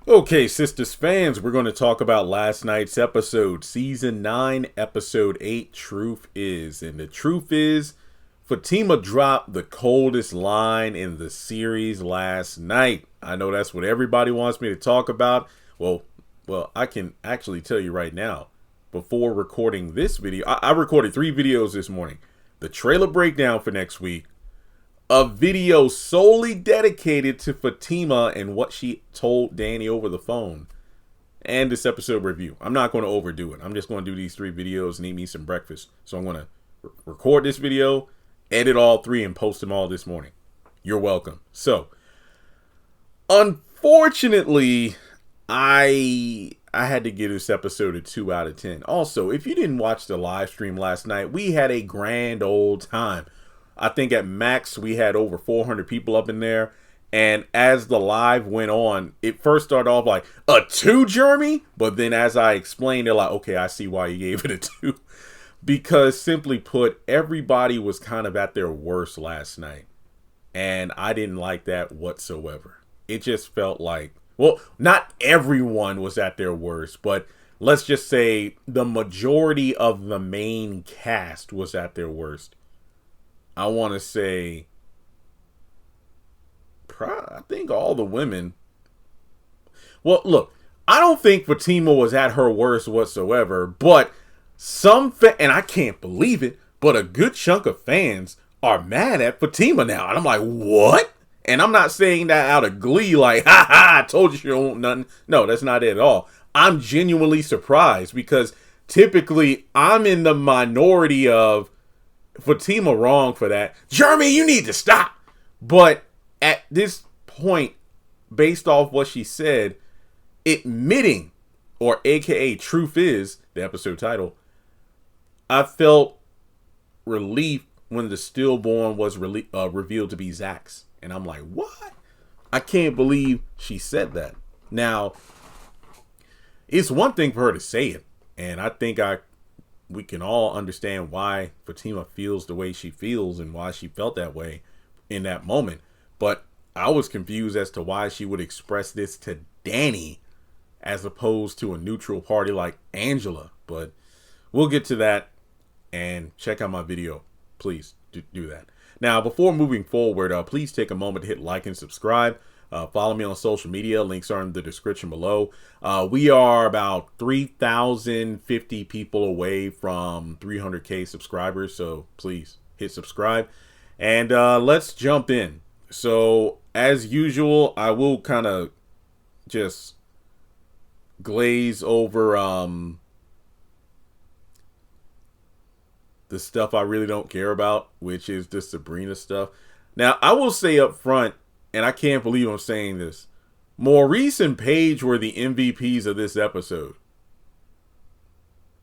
Okay, Sistas fans, we're going to talk about last night's episode, Season 9, Episode 8, Truth Is. And the truth is, Fatima dropped the coldest line in the series last night. I know that's what everybody wants me to talk about. Well, I can actually tell you right now, before recording this video, I recorded 3 videos this morning. The trailer breakdown for next week, a video solely dedicated to Fatima and what she told Danny over the phone, and this episode review. I'm not going to overdo it. I'm just going to do these 3 videos and eat me some breakfast. So I'm going to record this video, edit all 3, and post them all this morning. You're welcome. So, unfortunately, I had to give this episode a 2 out of 10. Also, if you didn't watch the live stream last night, we had a grand old time. I think at max we had over 400 people up in there. And as the live went on, it first started off like, a 2, Jeremy? But then as I explained, they're like, okay, I see why you gave it a 2. Because simply put, everybody was kind of at their worst last night. And I didn't like that whatsoever. It just felt like, well, not everyone was at their worst, but let's just say the majority of the main cast was at their worst. I want to say, I think all the women. Well, look, I don't think Fatima was at her worst whatsoever, but and I can't believe it, but a good chunk of fans are mad at Fatima now. And I'm like, what? And I'm not saying that out of glee, like, ha ha, I told you she don't want nothing. No, that's not it at all. I'm genuinely surprised because typically I'm in the minority of Fatima wrong for that. Jeremy, you need to stop. But at this point, based off what she said, admitting, or aka Truth Is, the episode title, I felt relief when the stillborn was revealed to be Zach's. And I'm like, what? I can't believe she said that. Now, it's one thing for her to say it. And I think we can all understand why Fatima feels the way she feels and why she felt that way in that moment. But I was confused as to why she would express this to Danny as opposed to a neutral party like Angela. But we'll get to that, and check out my video. Please do that. Now, before moving forward, please take a moment to hit like and subscribe. Follow me on social media. Links are in the description below. We are about 3,050 people away from 300K subscribers. So please hit subscribe. And let's jump in. So as usual, I will kind of just glaze over the stuff I really don't care about, which is the Sabrina stuff. Now, I will say up front, and I can't believe I'm saying this, Maurice and Paige were the MVPs of this episode.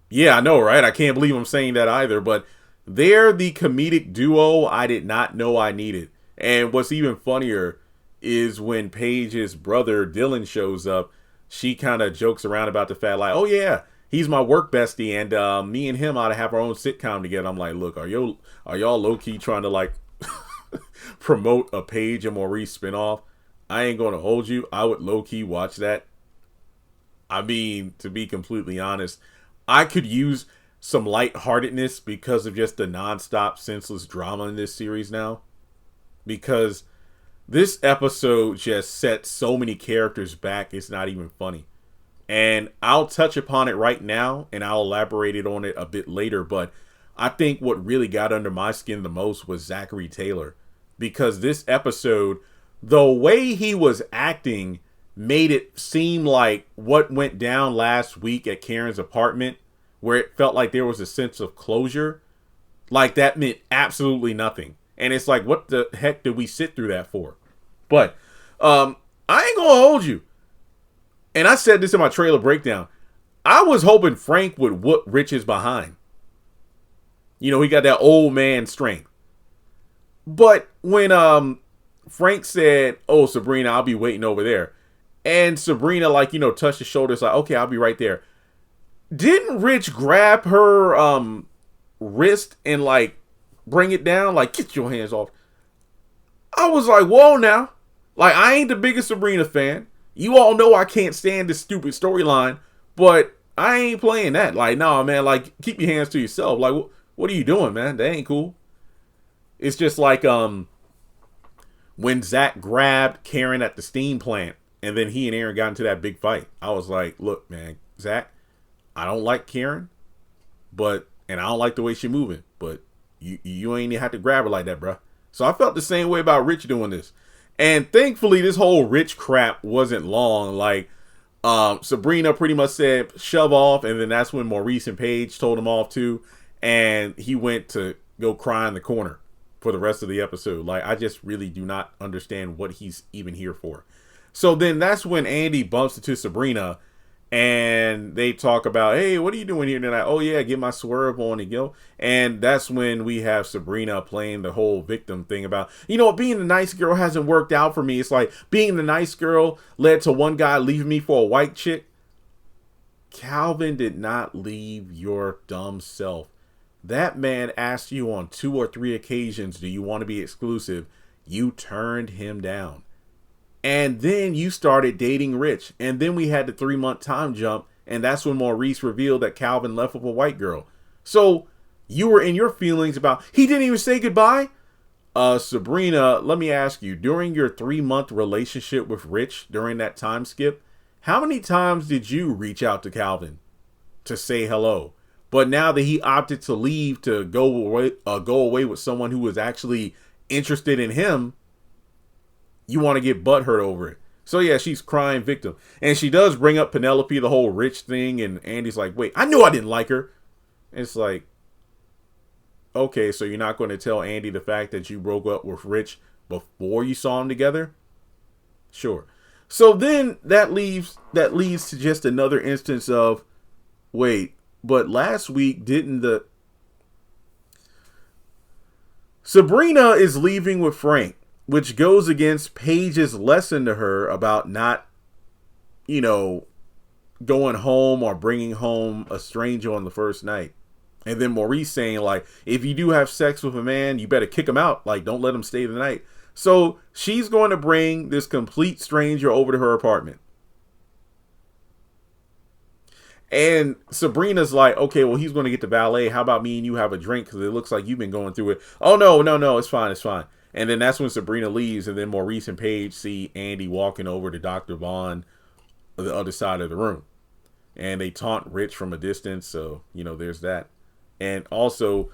Yeah, I know, right? I can't believe I'm saying that either, but they're the comedic duo I did not know I needed. And what's even funnier is when Paige's brother Dylan shows up, she kind of jokes around about the fact like, oh yeah, he's my work bestie, and me and him ought to have our own sitcom together. I'm like, look, are y'all low-key trying to like promote a Paige and Maurice spinoff? I ain't going to hold you. I would low-key watch that. I mean, to be completely honest, I could use some lightheartedness because of just the nonstop senseless drama in this series now. Because this episode just set so many characters back, it's not even funny. And I'll touch upon it right now, and I'll elaborate on it a bit later. But I think what really got under my skin the most was Zachary Taylor. Because this episode, the way he was acting made it seem like what went down last week at Karen's apartment, where it felt like there was a sense of closure, like that meant absolutely nothing. And it's like, what the heck did we sit through that for? But I ain't gonna hold you. And I said this in my trailer breakdown. I was hoping Frank would whoop Rich's behind. You know, he got that old man strength. But when Frank said, oh, Sabrina, I'll be waiting over there. And Sabrina, like, you know, touched his shoulders like, okay, I'll be right there. Didn't Rich grab her wrist and, like, bring it down? Like, get your hands off. I was like, whoa now. Like, I ain't the biggest Sabrina fan. You all know I can't stand this stupid storyline, but I ain't playing that. Like, nah, man, like, keep your hands to yourself. Like, what are you doing, man? That ain't cool. It's just like when Zach grabbed Karen at the steam plant and then he and Aaron got into that big fight. I was like, look, man, Zach, I don't like Karen, and I don't like the way she's moving, but you ain't even have to grab her like that, bro. So I felt the same way about Rich doing this. And thankfully, this whole Rich crap wasn't long. Like, Sabrina pretty much said, shove off. And then that's when Maurice and Paige told him off too. And he went to go cry in the corner for the rest of the episode. Like, I just really do not understand what he's even here for. So then that's when Andy bumps into Sabrina and they talk about, hey, what are you doing here tonight? Oh, yeah, get my swerve on and go. And that's when we have Sabrina playing the whole victim thing about, being the nice girl hasn't worked out for me. It's like being the nice girl led to one guy leaving me for a white chick. Calvin did not leave your dumb self. That man asked you on 2 or 3 occasions, do you want to be exclusive? You turned him down. And then you started dating Rich. And then we had the 3-month time jump. And that's when Maurice revealed that Calvin left with a white girl. So you were in your feelings about, he didn't even say goodbye? Sabrina, let me ask you, during your 3-month relationship with Rich, during that time skip, how many times did you reach out to Calvin to say hello? But now that he opted to leave to go away with someone who was actually interested in him, you want to get butthurt over it. So yeah, she's crying victim. And she does bring up Penelope, the whole Rich thing. And Andy's like, wait, I knew I didn't like her. And it's like, okay, so you're not going to tell Andy the fact that you broke up with Rich before you saw him together? Sure. So then that leads to just another instance of, wait, but last week didn't Sabrina is leaving with Frank, which goes against Paige's lesson to her about not, going home or bringing home a stranger on the first night. And then Maurice saying, like, if you do have sex with a man, you better kick him out. Like, don't let him stay the night. So she's going to bring this complete stranger over to her apartment. And Sabrina's like, okay, well, he's going to get the valet. How about me and you have a drink? Because it looks like you've been going through it. Oh, no, it's fine. And then that's when Sabrina leaves. And then Maurice and Paige see Andy walking over to Dr. Vaughn on the other side of the room. And they taunt Rich from a distance. So, there's that. And also,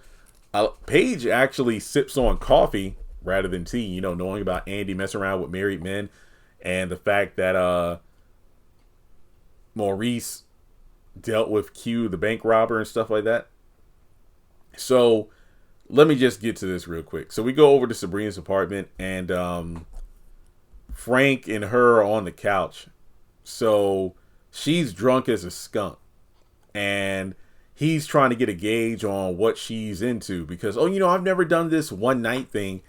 Paige actually sips on coffee rather than tea, knowing about Andy messing around with married men. And the fact that Maurice dealt with Q, the bank robber, and stuff like that. So let me just get to this real quick. So we go over to Sabrina's apartment, and Frank and her are on the couch. So she's drunk as a skunk, and he's trying to get a gauge on what she's into because, I've never done this one night thing.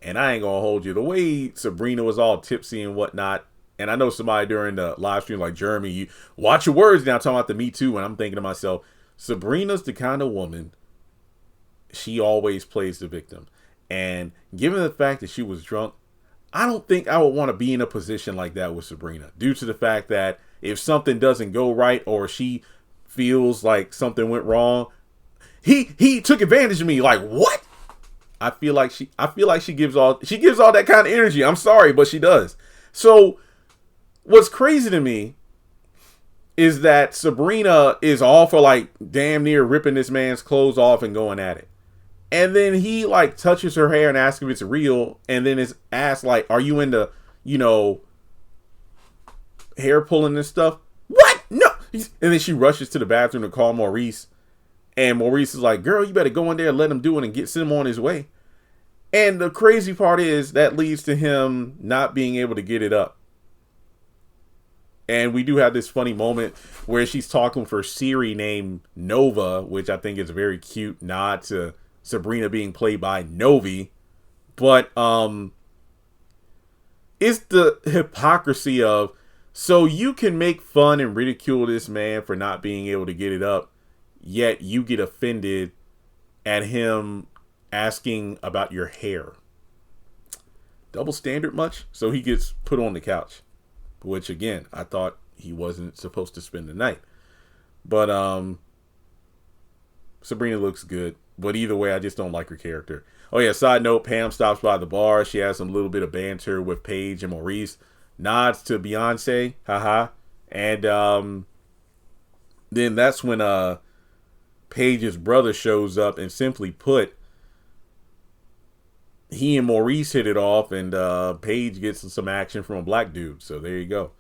And I ain't gonna hold you. The way Sabrina was all tipsy and whatnot, and I know somebody during the live stream like, Jeremy, you watch your words now, talking about the Me Too. And I'm thinking to myself, Sabrina's the kind of woman, she always plays the victim. And given the fact that she was drunk, I don't think I would want to be in a position like that with Sabrina, due to the fact that if something doesn't go right or she feels like something went wrong, he took advantage of me. Like, what? I feel like she gives all that kind of energy. I'm sorry, but she does. So what's crazy to me is that Sabrina is all for like damn near ripping this man's clothes off and going at it. And then he like touches her hair and asks if it's real. And then is asked like, are you into, hair pulling and stuff? What? No. And then she rushes to the bathroom to call Maurice. And Maurice is like, girl, you better go in there and let him do it and send him on his way. And the crazy part is that leads to him not being able to get it up. And we do have this funny moment where she's talking for Siri named Nova, which I think is a very cute nod to Sabrina being played by Novi. But it's the hypocrisy of, so you can make fun and ridicule this man for not being able to get it up, yet you get offended at him asking about your hair. Double standard much? So he gets put on the couch. which again, I thought he wasn't supposed to spend the night. But Sabrina looks good. But either way, I just don't like her character. Oh yeah, side note, Pam stops by the bar. She has some little bit of banter with Paige and Maurice. Nods to Beyonce. Haha. And then that's when Paige's brother shows up, and simply put, he and Maurice hit it off, and Paige gets some action from a black dude. So there you go.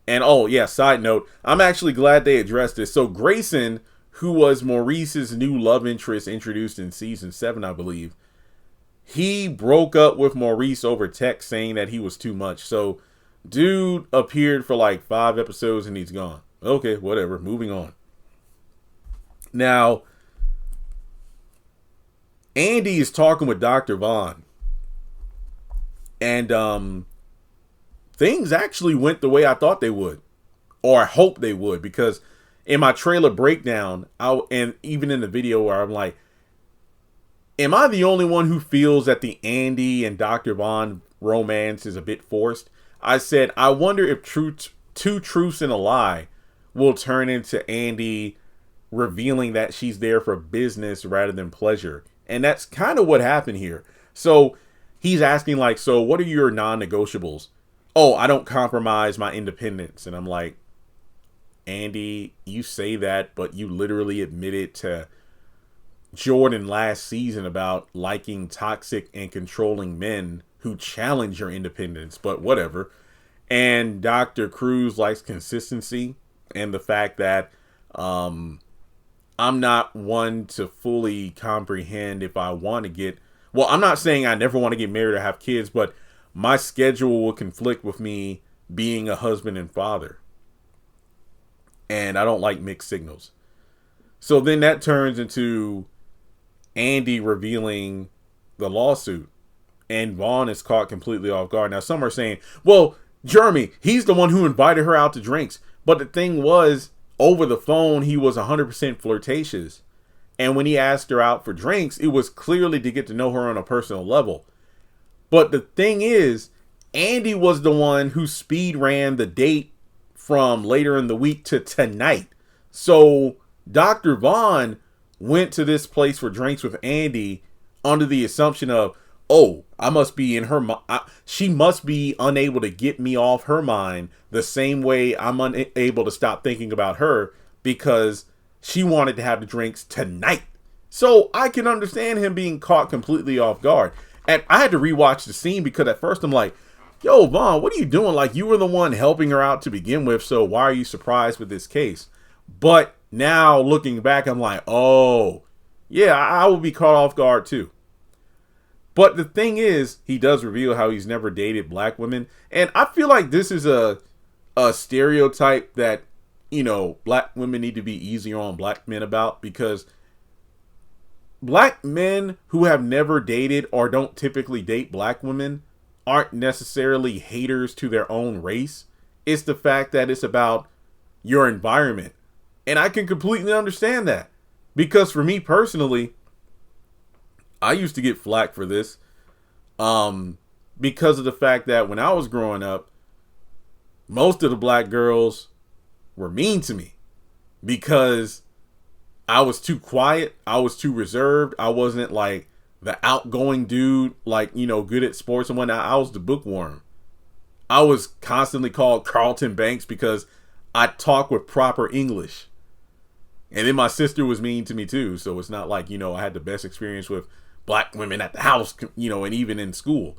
And oh yeah, side note, I'm actually glad they addressed this. So Grayson, who was Maurice's new love interest introduced in season 7, I believe, he broke up with Maurice over text saying that he was too much. So dude appeared for like 5 episodes and he's gone. Okay, whatever. Moving on. Now, Andy is talking with Dr. Vaughn. And things actually went the way I thought they would. Or I hope they would. Because in my trailer breakdown, and even in the video where I'm like, am I the only one who feels that the Andy and Dr. Vaughn romance is a bit forced? I said, I wonder if two truths and a lie will turn into Andy revealing that she's there for business rather than pleasure. And that's kind of what happened here. So he's asking like, so what are your non-negotiables? Oh, I don't compromise my independence. And I'm like, Andy, you say that, but you literally admitted to Jordan last season about liking toxic and controlling men who challenge your independence, but whatever. And Dr. Cruz likes consistency and the fact that I'm not one to fully comprehend if I want to get, well, I'm not saying I never want to get married or have kids, but my schedule will conflict with me being a husband and father. And I don't like mixed signals. So then that turns into Andy revealing the lawsuit. And Vaughn is caught completely off guard. Now some are saying, well, Jeremy, he's the one who invited her out to drinks. But the thing was, over the phone, he was 100% flirtatious. And when he asked her out for drinks, it was clearly to get to know her on a personal level. But the thing is, Andy was the one who speed ran the date from later in the week to tonight. So Dr. Vaughn went to this place for drinks with Andy under the assumption of, oh, I must be in her mind. She must be unable to get me off her mind the same way I'm unable to stop thinking about her because she wanted to have the drinks tonight. So I can understand him being caught completely off guard. And I had to rewatch the scene because at first I'm like, yo, Vaughn, what are you doing? Like, you were the one helping her out to begin with, so why are you surprised with this case? But now looking back, I'm like, oh, yeah, I would be caught off guard too. But the thing is, he does reveal how he's never dated black women. And I feel like this is a stereotype that, you know, black women need to be easier on black men about, because black men who have never dated or don't typically date black women aren't necessarily haters to their own race. It's the fact that it's about your environment. And I can completely understand that. Because for me personally, I used to get flack for this. Because of the fact that when I was growing up, most of the black girls were mean to me. Because I was too quiet. I was too reserved. I wasn't like the outgoing dude, like, you know, good at sports and whatnot. I was the bookworm. I was constantly called Carlton Banks because I talk with proper English. And then my sister was mean to me too. So it's not like, you know, I had the best experience with black women at the house, you know, and even in school.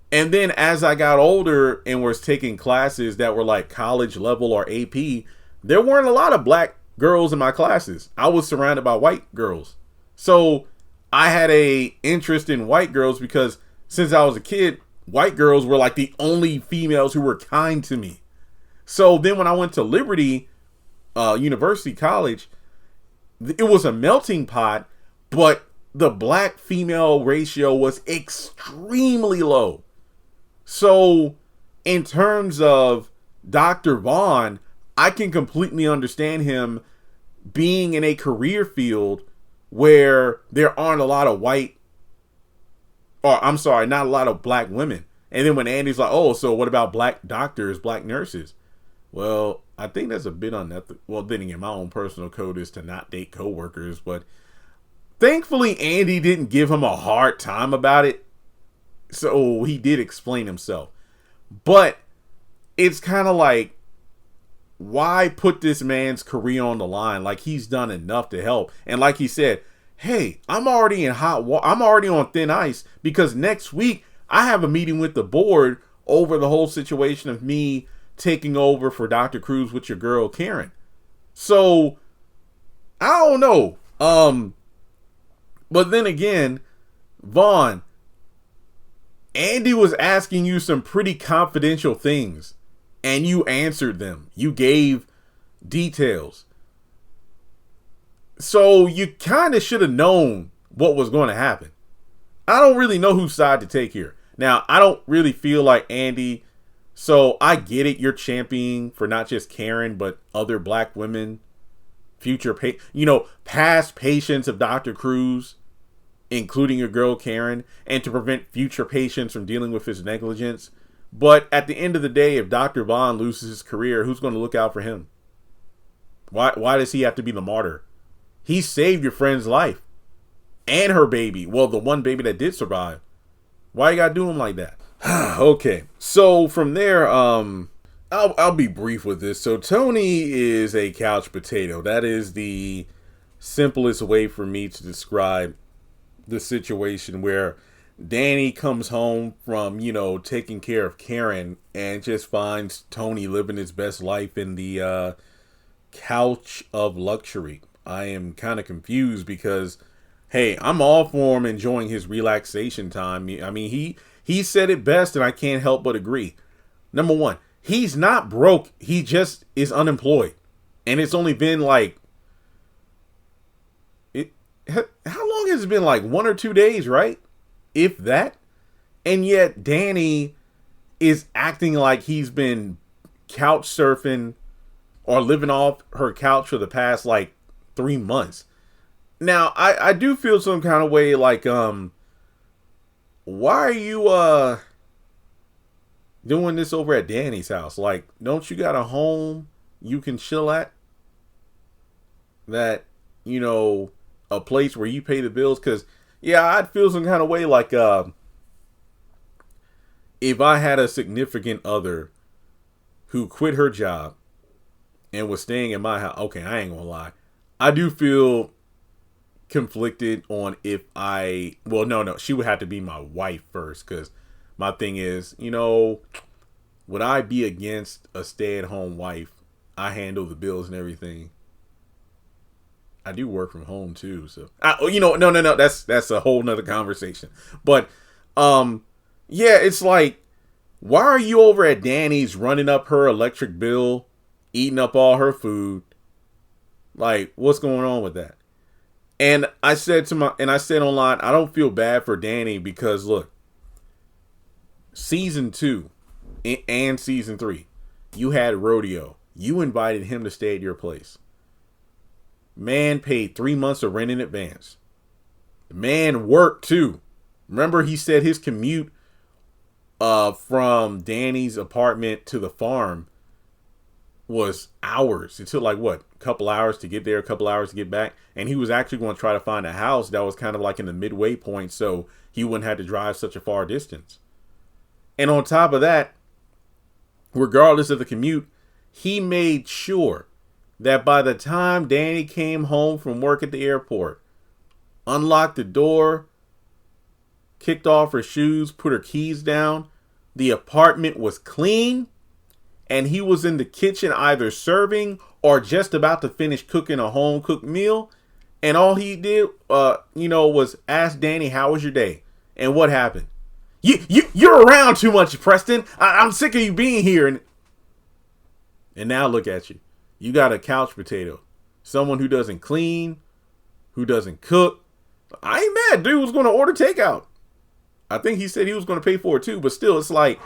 And then as I got older and was taking classes that were like college level or AP, there weren't a lot of black girls in my classes. I was surrounded by white girls. So I had a interest in white girls because since I was a kid, white girls were like the only females who were kind to me. So then when I went to Liberty University College, it was a melting pot, but the black female ratio was extremely low. So in terms of Dr. Vaughn, I can completely understand him being in a career field where there aren't a lot of not a lot of black women. And then when Andy's like, oh, so what about black doctors, black nurses? Well, I think that's a bit unethical. Well, then again, my own personal code is to not date coworkers, but thankfully Andy didn't give him a hard time about it. So he did explain himself. But it's kind of like, why put this man's career on the line? Like, he's done enough to help. And like he said, hey, I'm already in hot water. I'm already on thin ice because next week I have a meeting with the board over the whole situation of me taking over for Dr. Cruz with your girl Karen. So I don't know. But then again, Vaughn, Andy was asking you some pretty confidential things and you answered them. You gave details. So you kind of should have known what was going to happen. I don't really know whose side to take here. Now, I don't really feel like Andy. So I get it. You're championing for not just Karen, but other black women, past patients of Dr. Cruz, including your girl Karen, and to prevent future patients from dealing with his negligence. But at the end of the day, if Dr. Vaughn loses his career, who's going to look out for him? Why does he have to be the martyr? He saved your friend's life and her baby. Well, the one baby that did survive. Why you got to do him like that? Okay. So from there, I'll be brief with this. So Tony is a couch potato. That is the simplest way for me to describe the situation where Danny comes home from, taking care of Karen and just finds Tony living his best life in the couch of luxury. I am kind of confused because, hey, I'm all for him enjoying his relaxation time. I mean, he said it best, and I can't help but agree. Number one, he's not broke. He just is unemployed. And it's only been how long has it been? Like 1 or 2 days, right? If that. And yet Danny is acting like he's been couch surfing or living off her couch for the past 3 months. Now, I do feel some kind of way like, why are you doing this over at Danny's house? Like, don't you got a home you can chill at? That, a place where you pay the bills? Because, yeah, I'd feel some kind of way like, if I had a significant other who quit her job and was staying in my house. Okay, I ain't gonna lie. I do feel conflicted on if no, she would have to be my wife first, because my thing is, would I be against a stay-at-home wife? I handle the bills and everything. I do work from home too, so no, that's a whole nother conversation. But yeah, it's like, why are you over at Danny's running up her electric bill, eating up all her food? Like, what's going on with that? And I said online, I don't feel bad for Danny because look, season 2 and season 3, you had Rodeo. You invited him to stay at your place. Man paid 3 months of rent in advance. The man worked too. Remember, he said his commute from Danny's apartment to the farm was hours. It took a couple hours to get there, a couple hours to get back. And he was actually going to try to find a house that was kind of like in the midway point, so he wouldn't have to drive such a far distance. And on top of that, regardless of the commute, he made sure that by the time Danny came home from work at the airport, unlocked the door, kicked off her shoes, put her keys down, the apartment was clean, and he was in the kitchen either serving or just about to finish cooking a home-cooked meal. And all he did, was ask Danny, how was your day? And what happened? You're around too much, Preston. I'm sick of you being here. And now look at you. You got a couch potato. Someone who doesn't clean, who doesn't cook. I ain't mad. Dude was going to order takeout. I think he said he was going to pay for it too. But still, it's like,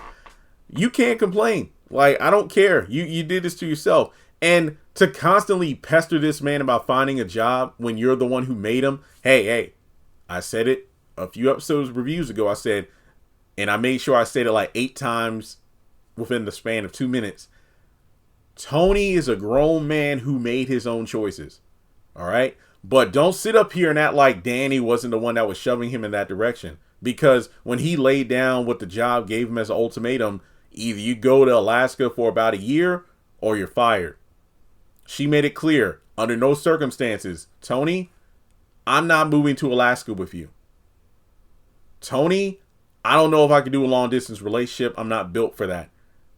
you can't complain. Like, I don't care. You did this to yourself. And to constantly pester this man about finding a job when you're the one who made him. Hey, I said it a few reviews ago. I said, and I made sure I said it like 8 times within the span of 2 minutes. Tony is a grown man who made his own choices. All right? But don't sit up here and act like Danny wasn't the one that was shoving him in that direction. Because when he laid down what the job gave him as an ultimatum, either you go to Alaska for about a year or you're fired. She made it clear, under no circumstances, Tony, I'm not moving to Alaska with you. Tony, I don't know if I can do a long distance relationship. I'm not built for that.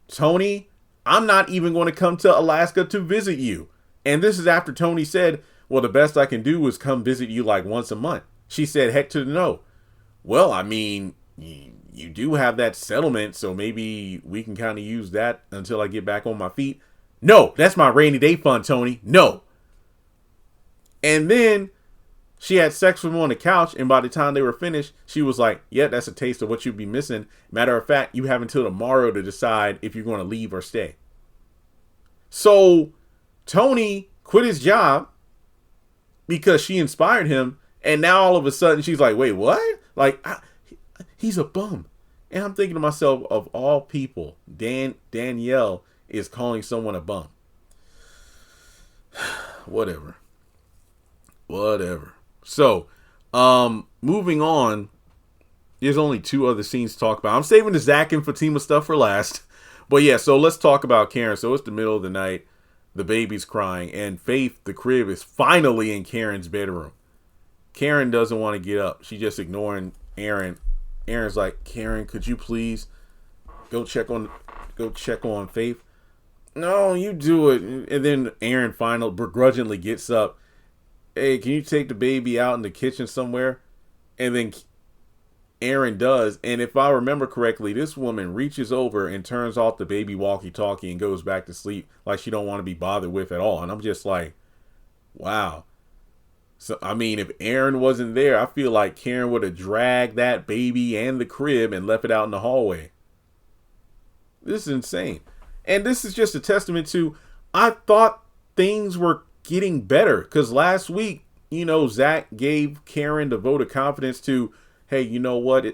Tony, I'm not even going to come to Alaska to visit you. And this is after Tony said, well, the best I can do is come visit you like once a month. She said, heck to the no. Well, I mean, you do have that settlement, so maybe we can kind of use that until I get back on my feet. No, that's my rainy day fund, Tony. No. And then she had sex with him on the couch, and by the time they were finished, she was like, yeah, that's a taste of what you'd be missing. Matter of fact, you have until tomorrow to decide if you're going to leave or stay. So Tony quit his job because she inspired him, and now all of a sudden she's like, wait, what? Like, he's a bum. And I'm thinking to myself, of all people, Danielle is calling someone a bum. Whatever. So, moving on, there's only 2 other scenes to talk about. I'm saving the Zach and Fatima stuff for last. But yeah, so let's talk about Karen. So it's the middle of the night. The baby's crying. And Faith, the crib, is finally in Karen's bedroom. Karen doesn't want to get up. She's just ignoring Aaron. Aaron's like, Karen, could you please go check on Faith? No, you do it. And then Aaron finally begrudgingly gets up. Hey, can you take the baby out in the kitchen somewhere? And then Aaron does. And if I remember correctly, this woman reaches over and turns off the baby walkie-talkie and goes back to sleep like she don't want to be bothered with at all. And I'm just like, wow. So, I mean, if Aaron wasn't there, I feel like Karen would have dragged that baby and the crib and left it out in the hallway. This is insane. And this is just a testament to, I thought things were getting better. Because last week, Zach gave Karen the vote of confidence to, hey, you know what?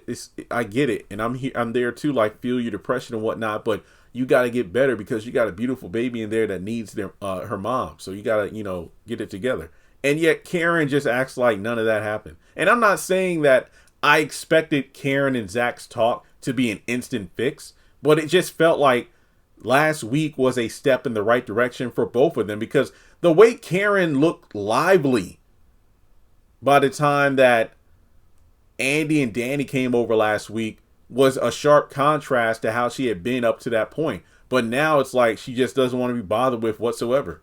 I get it. And I'm there too, like, feel your depression and whatnot. But you got to get better because you got a beautiful baby in there that needs her mom. So you got to, get it together. And yet Karen just acts like none of that happened. And I'm not saying that I expected Karen and Zach's talk to be an instant fix, but it just felt like last week was a step in the right direction for both of them, because the way Karen looked lively by the time that Andy and Danny came over last week was a sharp contrast to how she had been up to that point. But now it's like she just doesn't want to be bothered with whatsoever.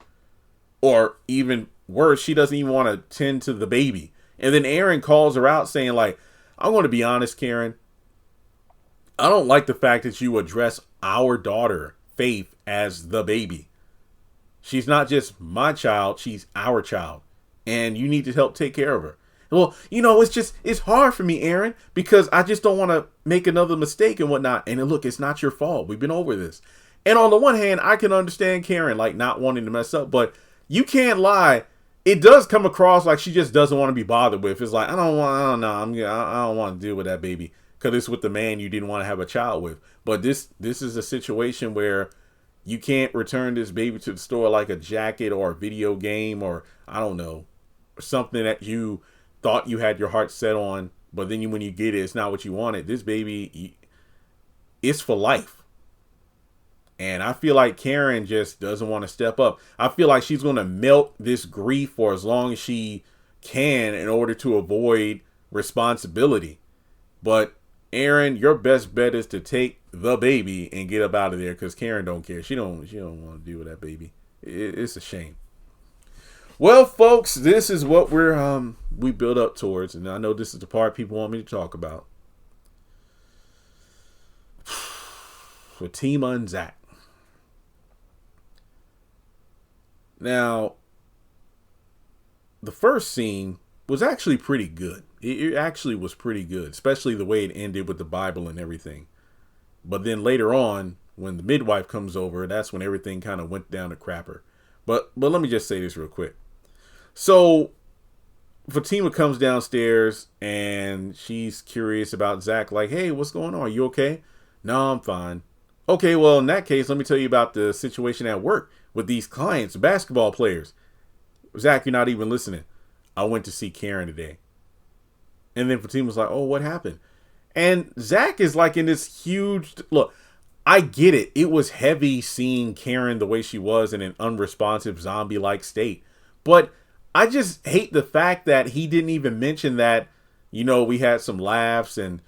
Or even worse, she doesn't even want to tend to the baby. And then Aaron calls her out saying, like, I'm going to be honest, Karen. I don't like the fact that you address our daughter, Faith, as the baby. She's not just my child, she's our child. And you need to help take care of her. Well, it's hard for me, Aaron, because I just don't want to make another mistake and whatnot. And look, it's not your fault. We've been over this. And on the one hand, I can understand Karen, like, not wanting to mess up, but you can't lie. It does come across like she just doesn't want to be bothered with. It's like, I don't want to deal with that baby because it's with the man you didn't want to have a child with. But this is a situation where you can't return this baby to the store like a jacket or a video game or, I don't know, something that you thought you had your heart set on. But then when you get it, it's not what you wanted. This baby, it's for life. And I feel like Karen just doesn't want to step up. I feel like she's going to melt this grief for as long as she can in order to avoid responsibility. But Aaron, your best bet is to take the baby and get up out of there, because Karen don't care. She don't want to deal with that baby. It's a shame. Well, folks, this is what we build up towards, and I know this is the part people want me to talk about. Fatima and Zach. Now, the first scene was actually pretty good. It actually was pretty good, especially the way it ended with the Bible and everything. But then later on, when the midwife comes over, that's when everything kind of went down to crapper. But let me just say this real quick. So, Fatima comes downstairs and she's curious about Zach. Like, hey, what's going on? Are you okay? No, I'm fine. Okay, well, in that case, let me tell you about the situation at work with these clients, basketball players. Zach, you're not even listening. I went to see Karen today. And then Fatima was like, oh, what happened? And Zach is like in this huge, look, I get it. It was heavy seeing Karen the way she was in an unresponsive zombie-like state. But I just hate the fact that he didn't even mention that, we had some laughs and,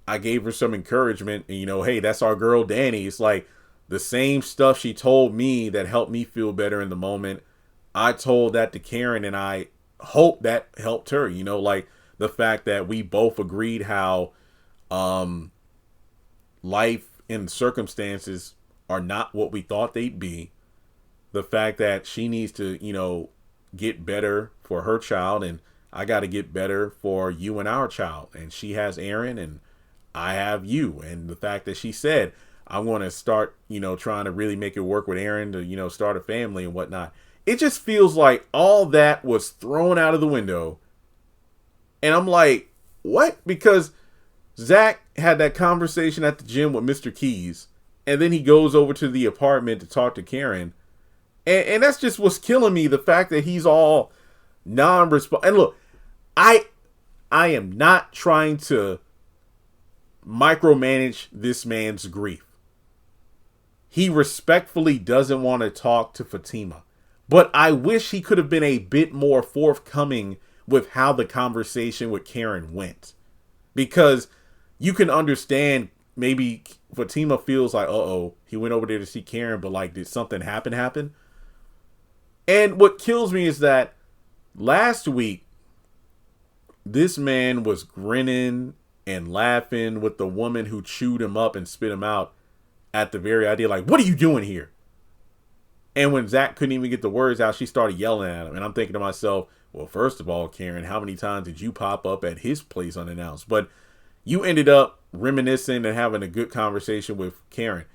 I gave her some encouragement and, hey, that's our girl, Danny. It's like the same stuff she told me that helped me feel better in the moment. I told that to Karen and I hope that helped her, like the fact that we both agreed how life and circumstances are not what we thought they'd be. The fact that she needs to, get better for her child and I got to get better for you and our child. And she has Aaron and I have you. And the fact that she said, I'm going to start, trying to really make it work with Aaron to, start a family and whatnot. It just feels like all that was thrown out of the window. And I'm like, what? Because Zach had that conversation at the gym with Mr. Keys. And then he goes over to the apartment to talk to Karen. And that's just what's killing me. The fact that he's all non-responsive. And look, I am not trying to micromanage this man's grief. He respectfully doesn't want to talk to Fatima. But I wish he could have been a bit more forthcoming with how the conversation with Karen went. Because you can understand maybe Fatima feels like, uh-oh, he went over there to see Karen, but like, did something happen? And what kills me is that last week, this man was grinning and laughing with the woman who chewed him up and spit him out at the very idea, like, what are you doing here? And when Zach couldn't even get the words out, she started yelling at him. And I'm thinking to myself, well, first of all, Karen, how many times did you pop up at his place unannounced? But you ended up reminiscing and having a good conversation with Karen.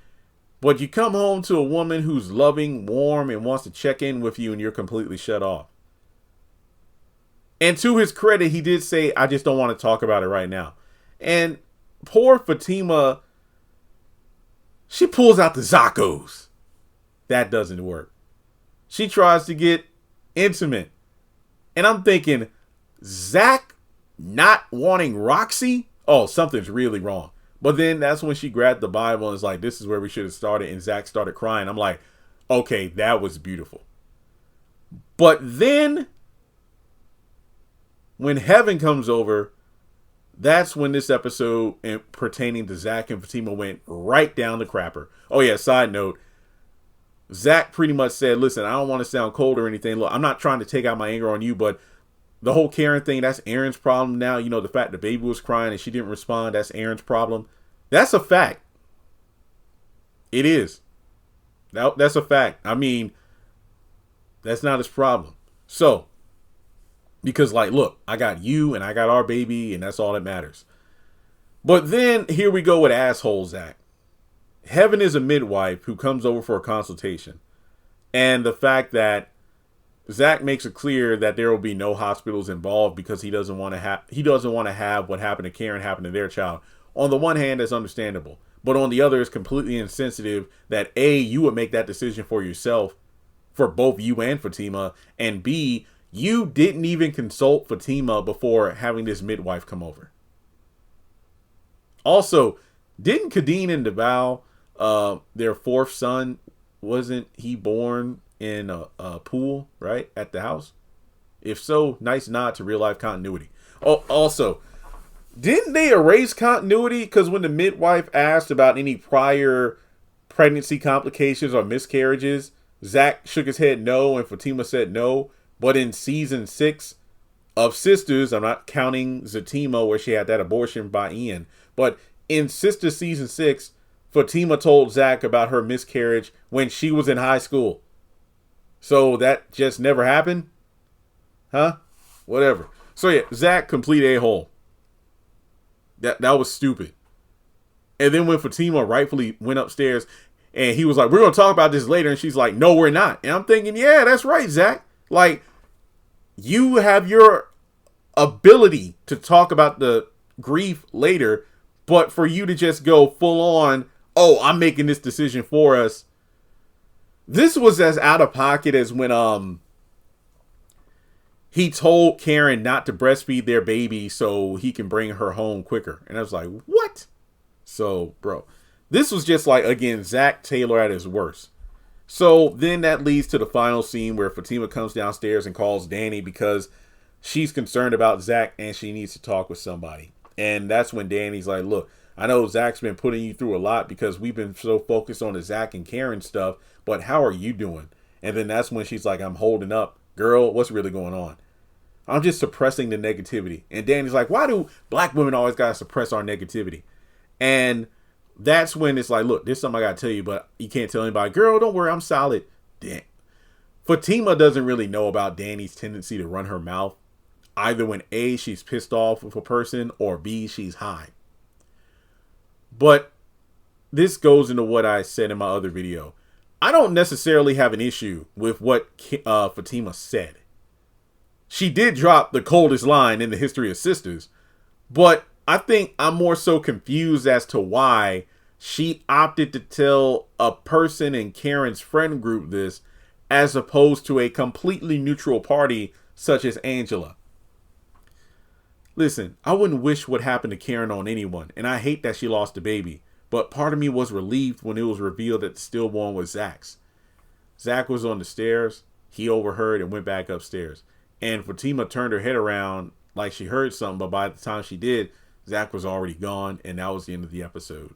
But you come home to a woman who's loving, warm, and wants to check in with you, and you're completely shut off. And to his credit, he did say, I just don't want to talk about it right now. And poor Fatima, she pulls out the Zaccos. That doesn't work. She tries to get intimate. And I'm thinking, Zach not wanting Roxy? Oh, something's really wrong. But then that's when she grabbed the Bible and was like, this is where we should have started. And Zach started crying. I'm like, okay, that was beautiful. But then when heaven comes over, that's when this episode pertaining to Zach and Fatima went right down the crapper. Oh yeah, side note. Zach pretty much said, listen, I don't want to sound cold or anything. Look, I'm not trying to take out my anger on you, but the whole Karen thing, that's Aaron's problem now. The fact the baby was crying and she didn't respond, that's Aaron's problem. That's a fact. It is. That's a fact. I mean, that's not his problem. So, because look, I got you and I got our baby and that's all that matters. But then here we go with asshole Zach. Heaven is a midwife who comes over for a consultation. And the fact that Zach makes it clear that there will be no hospitals involved because he doesn't want to have what happened to Karen happen to their child. On the one hand, that's understandable. But on the other, it's completely insensitive that A, you would make that decision for yourself, for both you and Fatima. And B, you didn't even consult Fatima before having this midwife come over. Also, didn't Kadeen and DeVal, their fourth son, wasn't he born in a pool, right, at the house? If so, nice nod to real life continuity. Oh, also, didn't they erase continuity? Because when the midwife asked about any prior pregnancy complications or miscarriages, Zach shook his head no and Fatima said no. But in season 6 of Sistas, I'm not counting Zatima where she had that abortion by Ian, but in Sistas season 6, Fatima told Zach about her miscarriage when she was in high school. So that just never happened? Huh? Whatever. So yeah, Zach, complete a-hole. That was stupid. And then when Fatima rightfully went upstairs and he was like, we're going to talk about this later. And she's like, no, we're not. And I'm thinking, yeah, that's right, Zach. Like, You have your ability to talk about the grief later, but for you to just go full on, oh, I'm making this decision for us. This was as out of pocket as when he told Karen not to breastfeed their baby so he can bring her home quicker. And I was like, what? So, bro, this was just like, again, Zach Taylor at his worst. So then that leads to the final scene where Fatima comes downstairs and calls Danny because she's concerned about Zach and she needs to talk with somebody. And that's when Danny's like, look, I know Zach's been putting you through a lot because we've been so focused on the Zach and Karen stuff, but how are you doing? And then that's when she's like, I'm holding up. Girl, what's really going on? I'm just suppressing the negativity. And Danny's like, why do black women always got to suppress our negativity? And that's when it's like, look, there's something I got to tell you, but you can't tell anybody. Girl, don't worry, I'm solid. Damn. Fatima doesn't really know about Danny's tendency to run her mouth, either when A, she's pissed off with a person, or B, she's high. But this goes into what I said in my other video. I don't necessarily have an issue with what Fatima said. She did drop the coldest line in the history of Sistas, but I think I'm more so confused as to why she opted to tell a person in Karen's friend group this as opposed to a completely neutral party such as Angela. Listen, I wouldn't wish what happened to Karen on anyone, and I hate that she lost the baby, but part of me was relieved when it was revealed that the stillborn was Zach's. Zach was on the stairs, he overheard and went back upstairs. And Fatima turned her head around like she heard something, but by the time she did, Zach was already gone, and that was the end of the episode.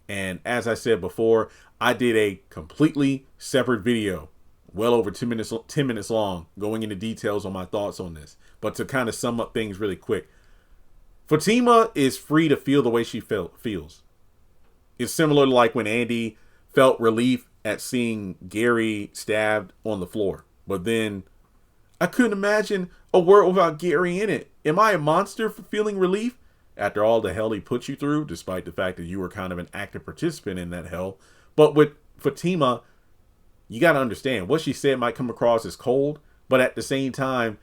And as I said before, I did a completely separate video, well over 10 minutes long, going into details on my thoughts on this. But to kind of sum up things really quick, Fatima is free to feel the way she feels. It's similar to like when Andy felt relief at seeing Gary stabbed on the floor. But then I couldn't imagine a world without Gary in it. Am I a monster for feeling relief? After all the hell he put you through, despite the fact that you were kind of an active participant in that hell. But with Fatima, you got to understand, what she said might come across as cold, but at the same time,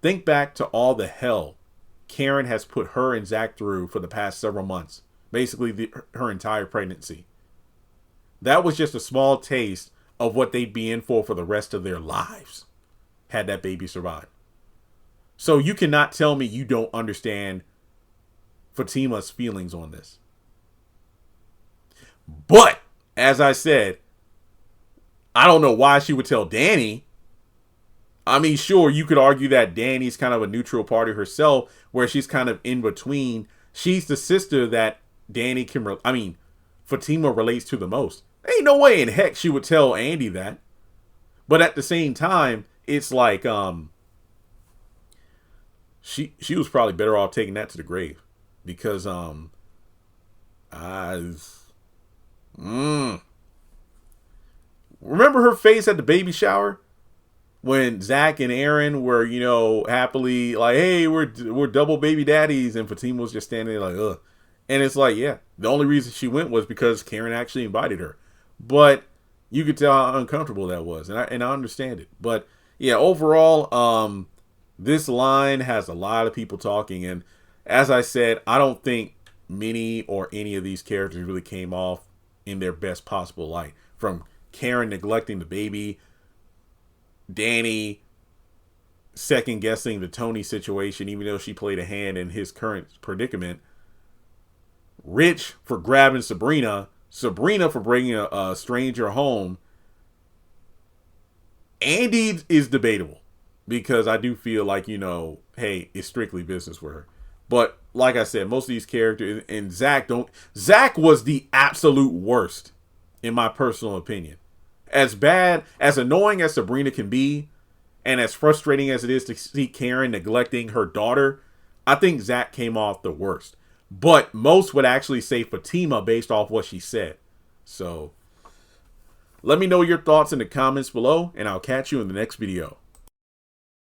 think back to all the hell Karen has put her and Zach through for the past several months. Basically, her entire pregnancy. That was just a small taste of what they'd be in for the rest of their lives, had that baby survived. So you cannot tell me you don't understand Fatima's feelings on this. But, as I said, I don't know why she would tell Danny. I mean, sure, you could argue that Danny's kind of a neutral party herself, where she's kind of in between. She's the sister that Danny can, Fatima relates to the most. Ain't no way in heck she would tell Andy that. But at the same time, it's like, she was probably better off taking that to the grave. Because, remember her face at the baby shower? When Zach and Aaron were, happily like, hey, we're double baby daddies. And Fatima was just standing there like, ugh. And it's like, yeah, the only reason she went was because Karen actually invited her. But you could tell how uncomfortable that was. And I understand it. But yeah, overall, this line has a lot of people talking. And as I said, I don't think many or any of these characters really came off in their best possible light. From Karen neglecting the baby, Danny second guessing the Tony situation, even though she played a hand in his current predicament, Rich for grabbing Sabrina for bringing a stranger home. Andy is debatable because I do feel like, hey, it's strictly business for her. But like I said, most of these characters, and Zach was the absolute worst, in my personal opinion. As bad, as annoying as Sabrina can be, and as frustrating as it is to see Karen neglecting her daughter, I think Zach came off the worst. But most would actually say Fatima based off what she said. So, let me know your thoughts in the comments below, and I'll catch you in the next video.